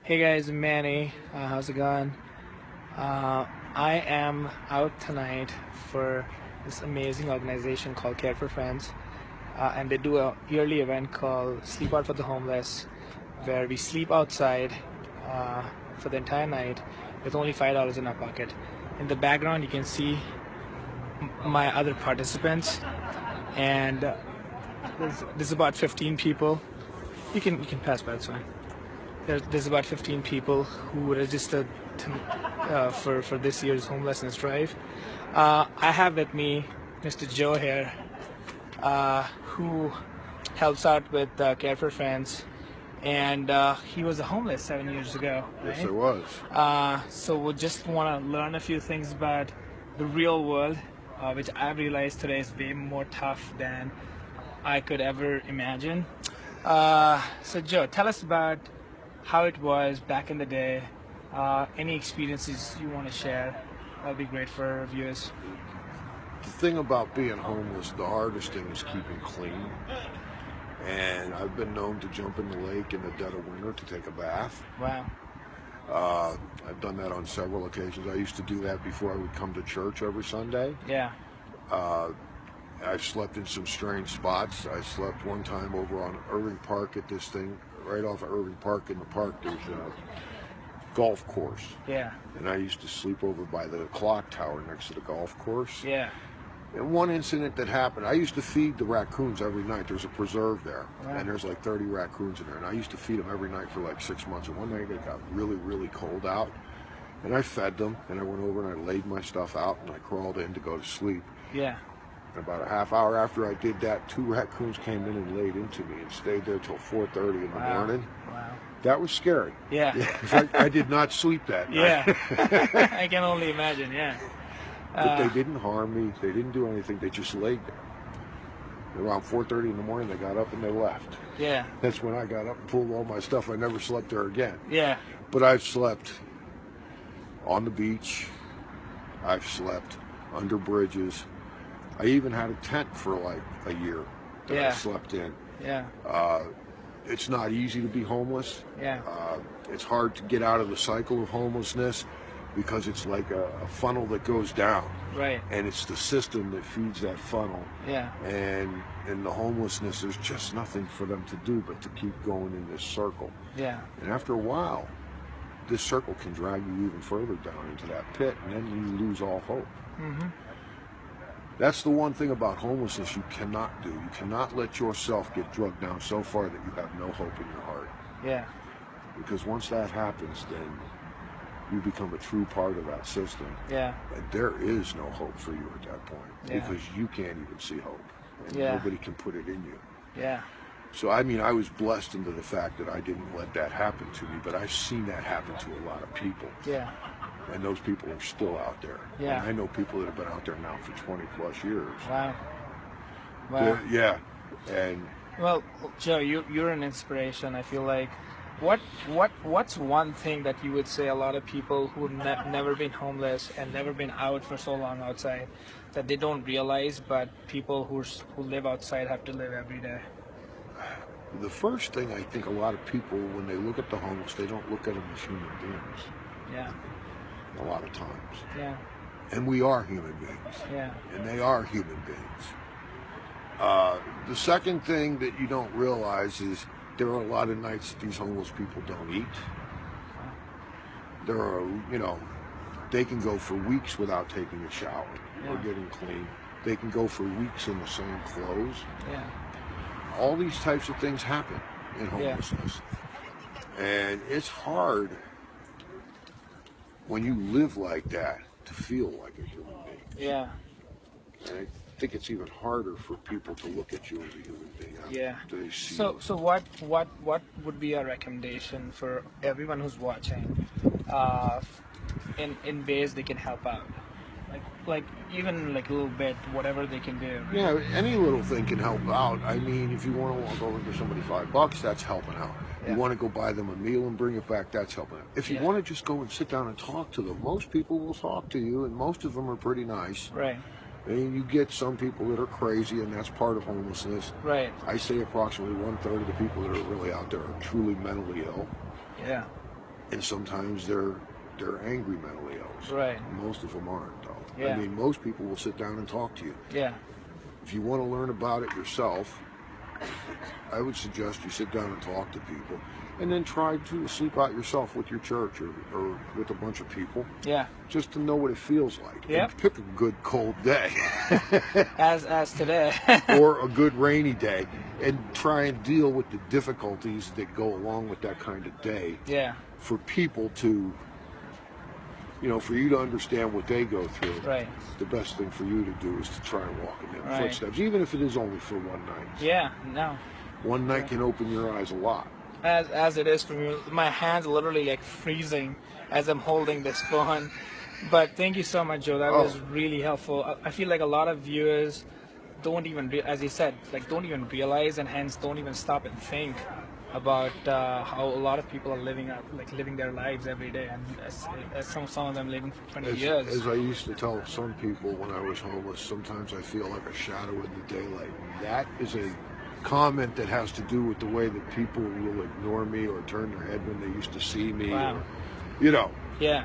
Hey guys, Manny. How's it going? I am out tonight for this amazing organization called Care for Friends, and they do a yearly event called Sleepout for the Homeless, where we sleep outside uh, for the entire night with only $5 in our pocket. In the background, you can see my other participants, and there's about 15 people. You can pass by, it's fine. There's about 15 people who registered for this year's homelessness drive. I have with me Mr. Joe here, who helps out with Care for Friends, and he was homeless 7 years ago. Yes, Right? I was. So we just want to learn a few things about the real world, which I've realized today is way more tough than I could ever imagine. So Joe, tell us about how it was back in the day. Any experiences you want to share? That'd be great for our viewers. The thing about being homeless, the hardest thing is keeping clean. And I've been known to jump in the lake in the dead of winter to take a bath. Wow. I've done that on several occasions. I used to do that before I would come to church every Sunday. Yeah. I've slept in some strange spots. I slept one time over on Irving Park at this thing, right off of Irving Park. In the park, there's a golf course. Yeah. And I used to sleep over by the clock tower next to the golf course. Yeah. And one incident that happened, I used to feed the raccoons every night. There's a preserve there, Wow. and there's like 30 raccoons in there. And I used to feed them every night for like 6 months. And one night it got really, really cold out, and I fed them, and I went over and I laid my stuff out, and I crawled in to go to sleep. Yeah. And about a half hour after I did that, 2 raccoons came in and laid into me and stayed there till 4:30 in the Wow. morning. Wow. That was scary. Yeah. In fact, I did not sleep that night. Yeah. I can only imagine. Yeah. But they didn't harm me. They didn't do anything. They just laid there. Around 4:30 in the morning, they got up and they left. Yeah. That's when I got up and pulled all my stuff. I never slept there again. Yeah. But I've slept on the beach. I've slept under bridges. I even had a tent for like a year that I Yeah. slept in. Yeah. It's not easy to be homeless. Yeah. It's hard to get out of the cycle of homelessness because it's like a funnel that goes down. Right. And it's the system that feeds that funnel. Yeah. And in the homelessness, there's just nothing for them to do but to keep going in this circle. Yeah. And after a while, this circle can drag you even further down into that pit, and then you lose all hope. Mm-hmm. That's the one thing about homelessness you cannot do. You cannot let yourself get drugged down so far that you have no hope in your heart. Yeah. Because once that happens, then you become a true part of that system. Yeah. And there is no hope for you at that point. Yeah. Because you can't even see hope. And Yeah. nobody can put it in you. Yeah. So, I mean, I was blessed into the fact that I didn't let that happen to me, but I've seen that happen to a lot of people. Yeah. And those people are still out there. Yeah. And I know people that have been out there now for 20 plus years. Wow. Wow. Yeah. And Well, Joe, you're an inspiration. I feel like, what's one thing that you would say a lot of people who never been homeless and never been out for so long outside that they don't realize, but people who live outside have to live every day? the first thing I think a lot of people, when they look at the homeless, they don't look at them as human beings Yeah. a lot of times. Yeah. And we are human beings. Yeah. And they are human beings. The second thing that you don't realize is there are a lot of nights that these homeless people don't eat. There are, they can go for weeks without taking a shower or Yeah. getting clean. They can go for weeks in the same clothes. Yeah. All these types of things happen in homelessness. And it's hard when you live like that to feel like a human being. Yeah. And I think it's even harder for people to look at you as a human being. Yeah. Do they see So what would be your recommendation for everyone who's watching, in ways they can help out, like even like a little bit, whatever they can do. Yeah, any little thing can help out. I mean, if you want to walk over to somebody $5, that's helping out. Yeah. You want to go buy them a meal and bring it back, that's helping out. If you Yeah. want to just go and sit down and talk to them, most people will talk to you, and most of them are pretty nice. Right. And you get some people that are crazy, and that's part of homelessness. Right. I say approximately 1/3 of the people that are really out there are truly mentally ill. Yeah. and sometimes they're angry mentally ill. Right. Most of them aren't, though. Yeah. I mean, most people will sit down and talk to you. Yeah. If you want to learn about it yourself, I would suggest you sit down and talk to people, and then try to sleep out yourself with your church or with a bunch of people. Yeah. Just to know what it feels like. Yep. And pick a good cold day. As today. Or a good rainy day, and try and deal with the difficulties that go along with that kind of day. Yeah. For people to, for you to understand what they go through. Right. The best thing for you to do is to try and walk in their Right. footsteps, even if it is only for one night. Yeah. No. One night can open your eyes a lot. As it is for me, my hands are literally like freezing as I'm holding this phone. But thank you so much, Joe. That was really helpful. I feel like a lot of viewers don't even, as you said, like don't even realize, and hence don't even stop and think about how a lot of people are living their lives every day, and as some of them living for 20 years. As I used to tell some people when I was homeless, sometimes I feel like a shadow in the daylight. That is a comment that has to do with the way that people will ignore me or turn their head when they used to see me. Wow. Or, Yeah.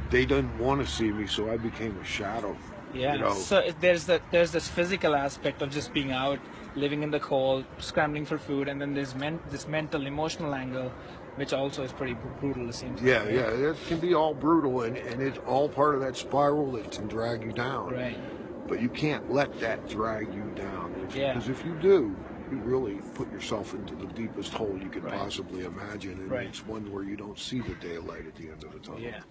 they didn't want to see me, so I became a shadow. Yeah. So there's this physical aspect of just being out, living in the cold, scrambling for food, and then there's this mental, emotional angle, which also is pretty brutal, it seems. Yeah, like, yeah, it can be all brutal, and it's all part of that spiral that can drag you down. Right. But you can't let that drag you down. Because if you do, you really put yourself into the deepest hole you could possibly imagine, and it's one where you don't see the daylight at the end of the tunnel. Yeah.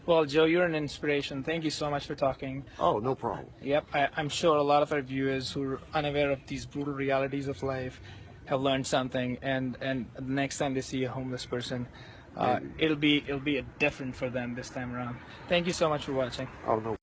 Well, Joe, you're an inspiration. Thank you so much for talking. Oh, no problem. Yep, I'm sure a lot of our viewers who are unaware of these brutal realities of life have learned something, and the next time they see a homeless person, it'll be different for them this time around. Thank you so much for watching. Oh, no.